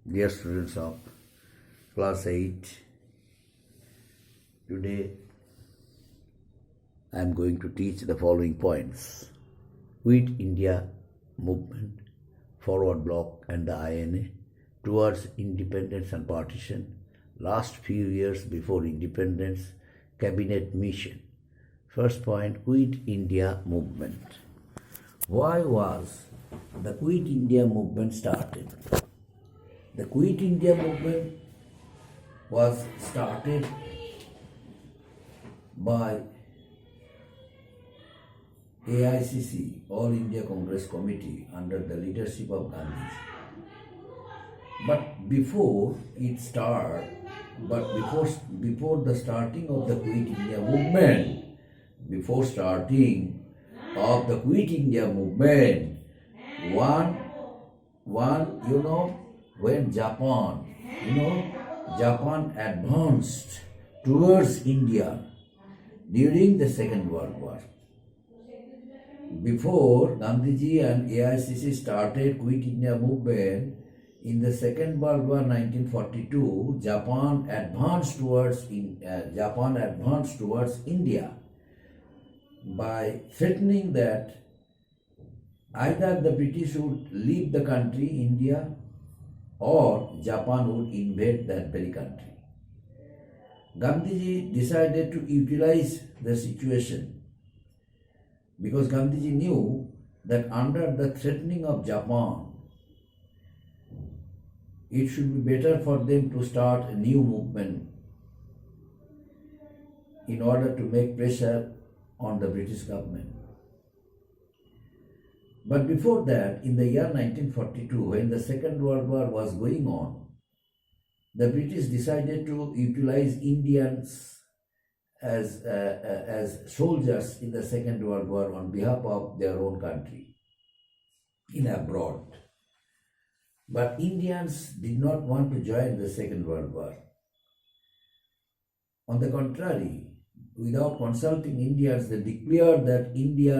Dear students of class 8, today I am going to teach the following points. Quit India movement, forward bloc and the INA towards independence and partition, last few years before independence, cabinet mission. First point, Quit India movement. Why was the Quit India movement started? The Quit India movement was started by AICC, All India Congress Committee, under the leadership of Gandhi. But before the starting of the Quit India movement, when Japan advanced towards India during the Second World War. Before Gandhiji and AICC started Quit India movement, in the Second World War 1942, Japan advanced towards India by threatening that either the British would leave the country, India, or Japan would invade that very country. Gandhiji decided to utilize the situation because Gandhiji knew that under the threatening of Japan, it should be better for them to start a new movement in order to make pressure on the British government. But before that, in the year 1942, when the Second World War was going on, the British decided to utilize Indians as soldiers in the Second World War on behalf of their own country in abroad. But Indians did not want to join the Second World War. On the contrary, without consulting Indians, they declared that India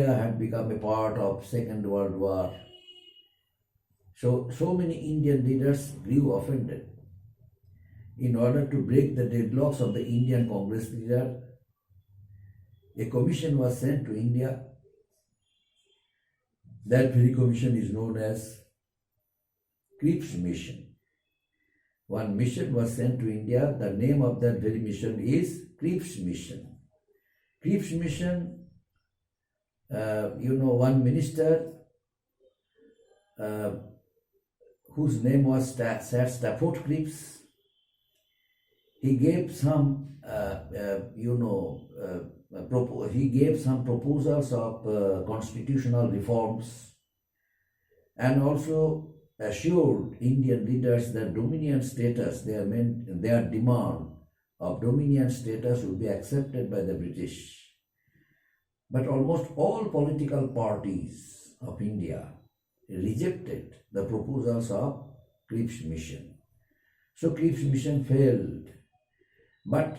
had become a part of Second World War. So many Indian leaders grew offended. In order to break the deadlocks of the Indian Congress leader, a commission was sent to India. That very commission is known as Cripps Mission. One mission was sent to India. The name of that very mission is Cripps Mission. Cripps Mission, one minister whose name was Sir Stafford Cripps, he gave some proposals of constitutional reforms and also assured Indian leaders that dominion status, their demand of dominion status would be accepted by the British. But almost all political parties of India rejected the proposals of Cripps Mission. So Cripps Mission failed. But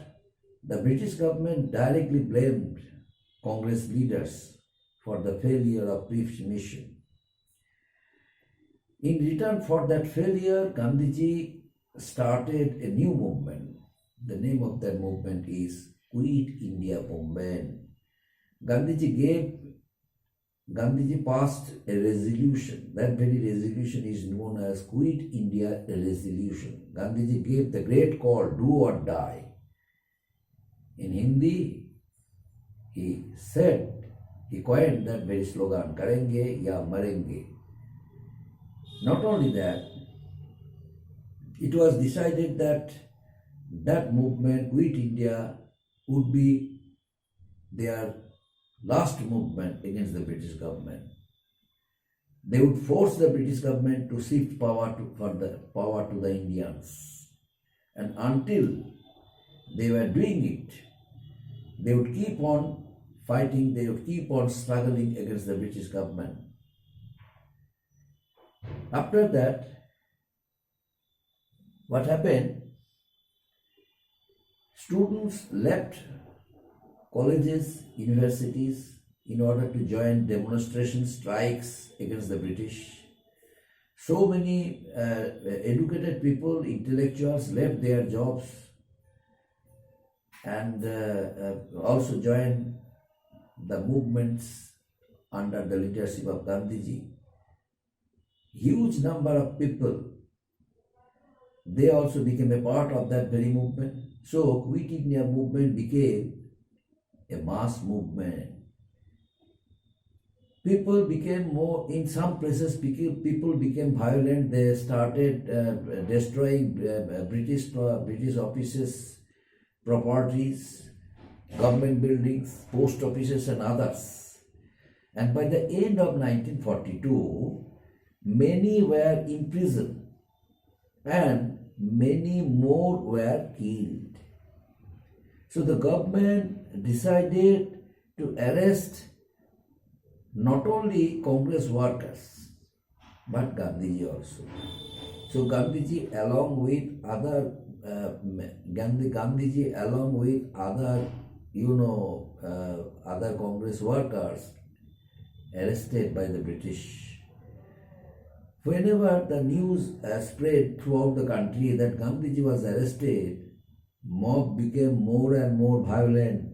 the British government directly blamed Congress leaders for the failure of Cripps Mission. In return for that failure, Gandhiji started a new movement. The name of that movement is Quit India Movement. Gandhiji passed a resolution. That very resolution is known as Quit India Resolution. Gandhiji gave the great call, do or die. In Hindi, he coined that very slogan, Karenge ya marenge. Not only that, it was decided that that movement, Quit India, would be their last movement against the British government. They would force the British government to shift power to the Indians. And until they were doing it, they would keep on fighting, they would keep on struggling against the British government. After that, what happened? Students left colleges, universities in order to join demonstration strikes against the British. So many educated people, intellectuals left their jobs and also joined the movements under the leadership of Gandhiji. Huge number of people, they also became a part of that very movement. So Quit India movement became a mass movement. People became more, in some places people became violent. They started destroying British offices, properties, government buildings, post offices and others. And by the end of 1942, many were imprisoned and many more were killed. So the government decided to arrest not only Congress workers but Gandhiji also. So Gandhiji along with other other Congress workers arrested by the British. Whenever the news spread throughout the country that Gandhiji was arrested, mob became more and more violent.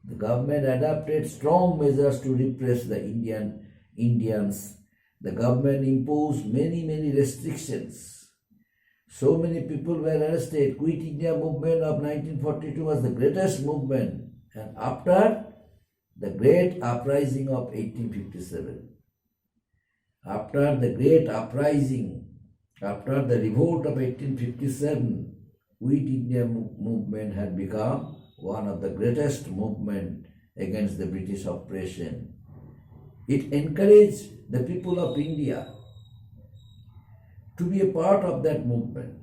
The government adopted strong measures to repress the Indians. The government imposed many restrictions. So many people were arrested. Quit India movement of 1942 was the greatest movement. And after the great uprising of 1857, after the great uprising, after the revolt of 1857, Quit India movement had become one of the greatest movement against the British oppression. It encouraged the people of India to be a part of that movement.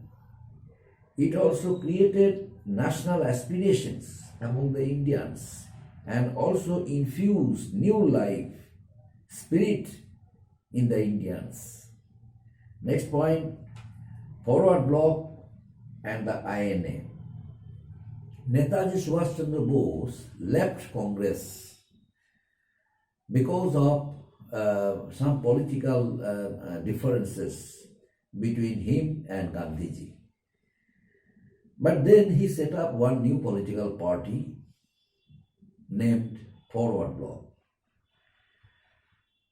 It also created national aspirations among the Indians and also infused new life, spirit in the Indians. Next point, Forward Bloc and the INA. Netaji Subhash Chandra Bose left Congress because of some political differences between him and Gandhiji. But then he set up one new political party named Forward Bloc.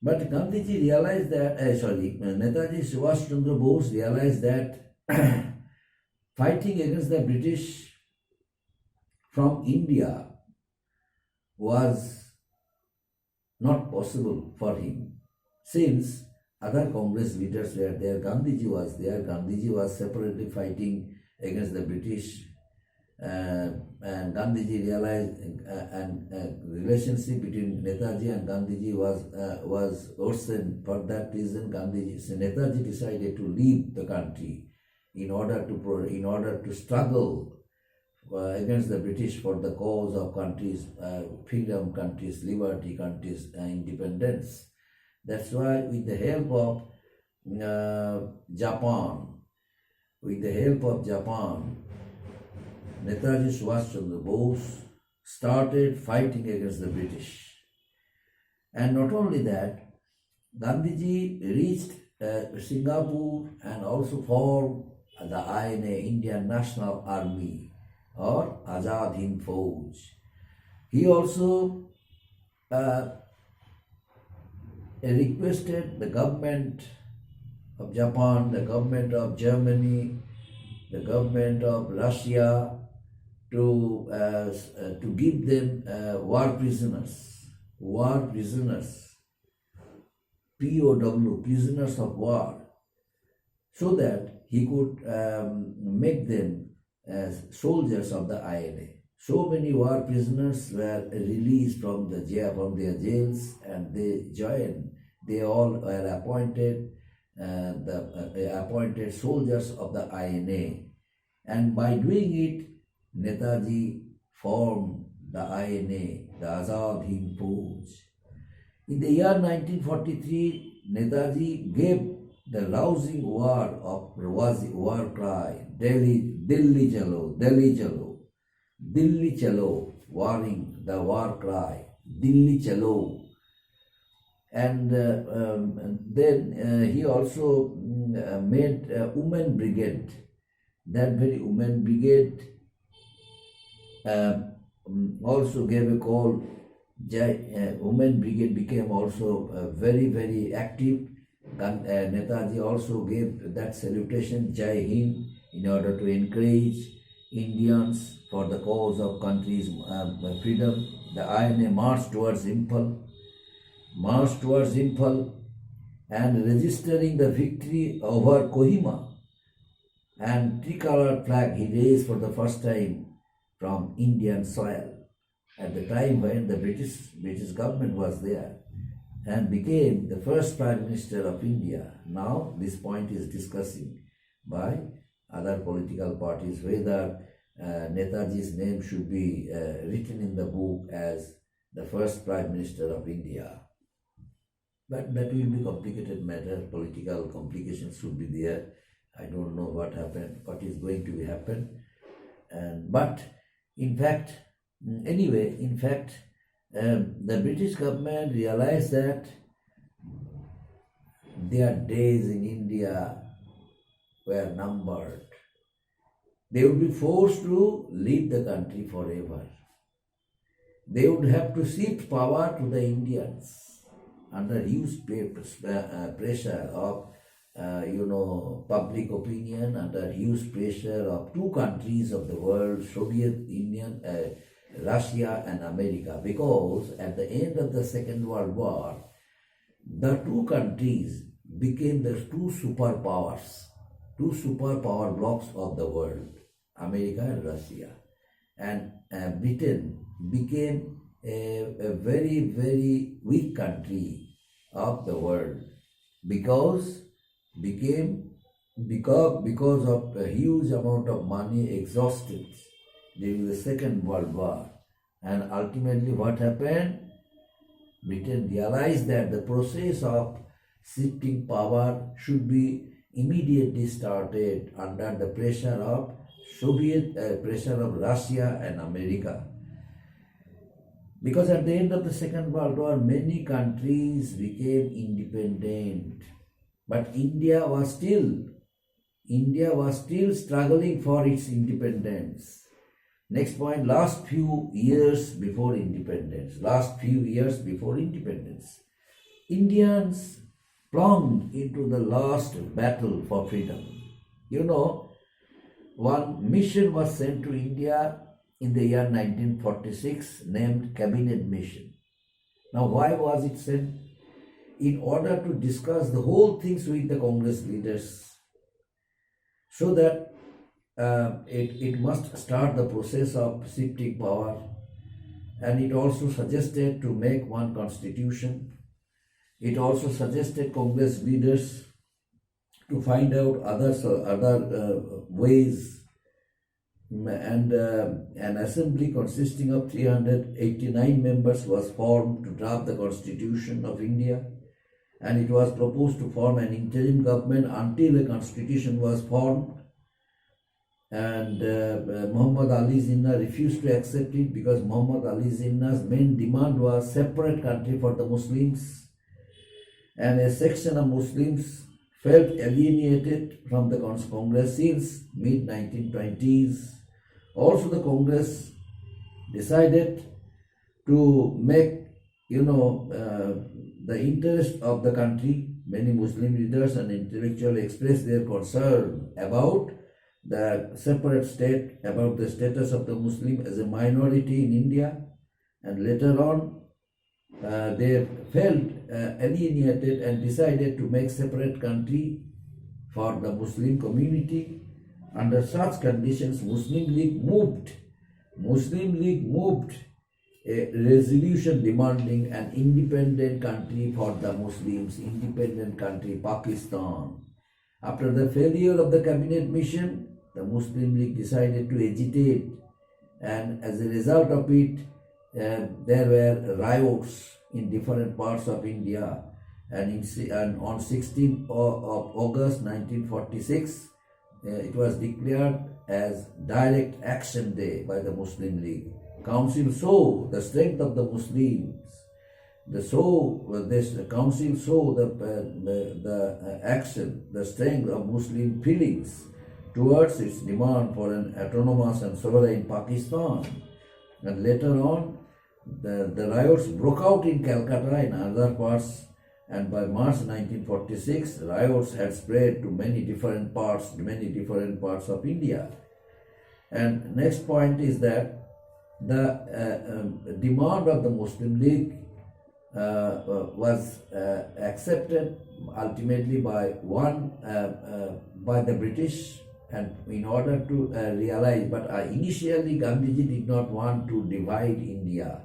But Gandhiji realized that, Netaji Subhash Chandra Bose realized that fighting against the British from India was not possible for him, since other Congress leaders were there. Gandhiji was there. Gandhiji was separately fighting against the British, and Gandhiji realized, and relationship between Netaji and Gandhiji was worsened. For that reason, Netaji decided to leave the country in order to struggle against the British for the cause of countries, freedom countries, liberty countries, independence. That's why with the help of Japan, Netaji Subhash Chandra Bose started fighting against the British. And not only that, Gandhiji reached Singapore and also formed the INA, Indian National Army, or Azad Hind Fauj. He also requested the government of Japan, the government of Germany, the government of Russia to give them war prisoners, POW, prisoners of war, so that he could make them as soldiers of the INA. So many war prisoners were released from their jails, and they joined. They all were appointed appointed soldiers of the INA, and by doing it, Netaji formed the INA, the Azad Hind Fauj. In the year 1943, Netaji gave the rousing war cry, Delhi Chalo, Delhi Chalo, warning the war cry, Delhi Chalo. and then he also made a women brigade. That very women brigade also gave a call. Women brigade became also very, very active. Netaji also gave that salutation, Jai Hind, in order to encourage Indians for the cause of country's freedom. The INA marched towards Imphal, and registering the victory over Kohima, and tricolour flag he raised for the first time from Indian soil at the time when the British government was there, and became the first Prime Minister of India. Now this point is discussing by other political parties whether Netaji's name should be written in the book as the first Prime Minister of India. But that will be complicated matter. Political complications should be there. I don't know what is going to happen. But in fact, the British government realized that their days in India were numbered. They would be forced to leave the country forever. They would have to shift power to the Indians under huge pressure of public opinion, under huge pressure of two countries of the world, Soviet Union, Russia and America, because at the end of the Second World War, the two countries became the two superpower blocks of the world, America and Russia. And Britain became a very, very weak country of the world because of a huge amount of money exhausted during the Second World War. And ultimately what happened? Britain realized that the process of shifting power should be immediately started under the pressure of pressure of Russia and America. Because at the end of the Second World War, many countries became independent, but India was still struggling for its independence. Next point, last few years before independence, Indians plunged into the last battle for freedom. One mission was sent to India in the year 1946 named Cabinet Mission. Now, why was it sent? In order to discuss the whole things with the Congress leaders, so that it must start the process of shifting power. And it also suggested to make one constitution. It also suggested Congress leaders to find out other ways. And an assembly consisting of 389 members was formed to draft the Constitution of India, and it was proposed to form an interim government until a constitution was formed. And Muhammad Ali Jinnah refused to accept it because Muhammad Ali Jinnah's main demand was separate country for the Muslims, and a section of Muslims felt alienated from the Congress since mid-1920s. Also, the Congress decided to make, the interest of the country. Many Muslim leaders and intellectuals expressed their concern about the separate state, about the status of the Muslim as a minority in India, and later on they felt alienated and decided to make separate country for the Muslim community. Under such conditions, Muslim League moved a resolution demanding an independent country for the Muslims, independent country, Pakistan. After the failure of the cabinet mission, the Muslim League decided to agitate, and as a result of it, there were riots in different parts of India. And on 16th of August 1946, it was declared as Direct Action Day by the Muslim League. Council saw the strength of the Muslims This council saw the action, the strength of Muslim feelings towards its demand for an autonomous and sovereign Pakistan. And later on, the riots broke out in Calcutta and other parts, and by March 1946, riots had spread to many different parts of India. And next point is that the demand of the Muslim League was accepted ultimately by the British, and in order to realize, but initially Gandhiji did not want to divide India.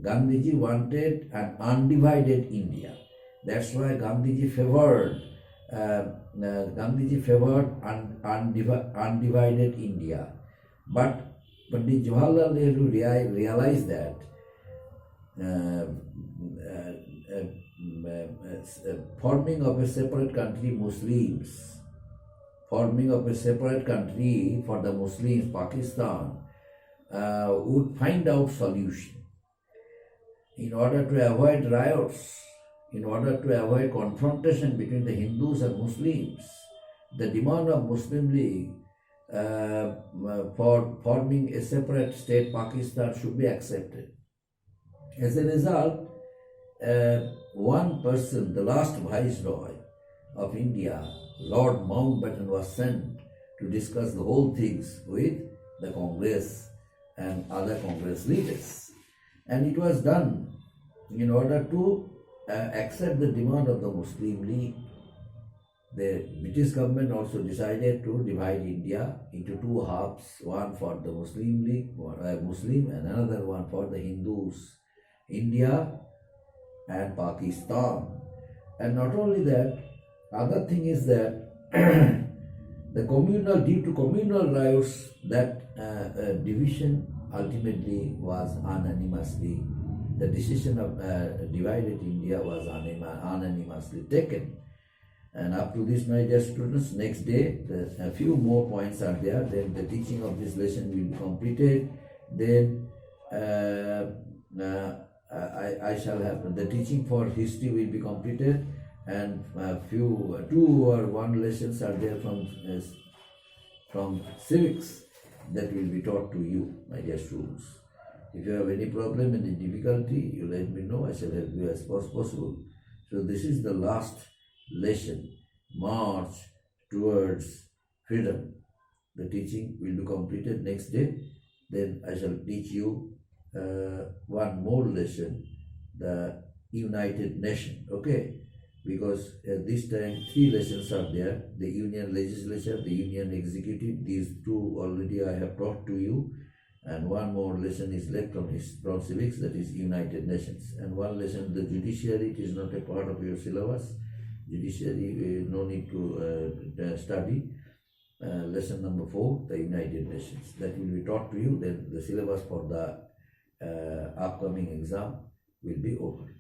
Gandhiji wanted an undivided India. That's why Gandhiji favored undivided India. But Pandit Jawaharlal Nehru realized that forming of a separate country for the Muslims, Pakistan, would find out solution. In order to avoid riots, in order to avoid confrontation between the Hindus and Muslims, the demand of Muslim League for forming a separate state, Pakistan, should be accepted. As a result, one person, the last Viceroy of India, Lord Mountbatten, was sent to discuss the whole things with the Congress and other Congress leaders. And it was done in order to accept the demand of the Muslim League. The British government also decided to divide India into two halves, one for the Muslim League, Muslim, and another one for the Hindus, India and Pakistan. And not only that, other thing is that due to communal riots, that division ultimately was unanimously, the decision of divided India was unanimously taken. And up to this, my dear students, next day, a few more points are there. Then the teaching of this lesson will be completed. Then I shall have the teaching for history will be completed, and two or one lessons are there from civics that will be taught to you, my dear students. If you have any problem, any difficulty, you let me know. I shall help you as possible. So this is the last lesson, March towards freedom. The teaching will be completed next day. Then I shall teach you one more lesson, the United Nation. Okay, because this time 3 lessons are there: the Union Legislature, the Union Executive. These 2 already I have taught to you, and one more lesson is left from civics, that is United Nations, and one lesson, the judiciary. It is not a part of your syllabus. Judiciary, no need to study. Lesson number 4, the United Nations, that will be taught to you. Then the syllabus for the upcoming exam will be over.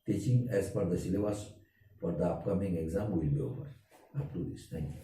Teaching as per the syllabus for the upcoming exam will be over. Up to this. Thank you.